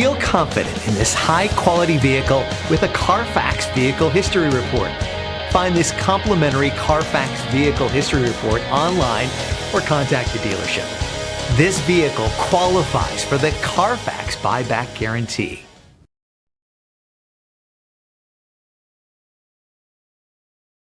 Feel confident in this high-quality vehicle with a Carfax Vehicle History Report. Find this complimentary Carfax Vehicle History Report online or contact the dealership. This vehicle qualifies for the Carfax Buyback Guarantee.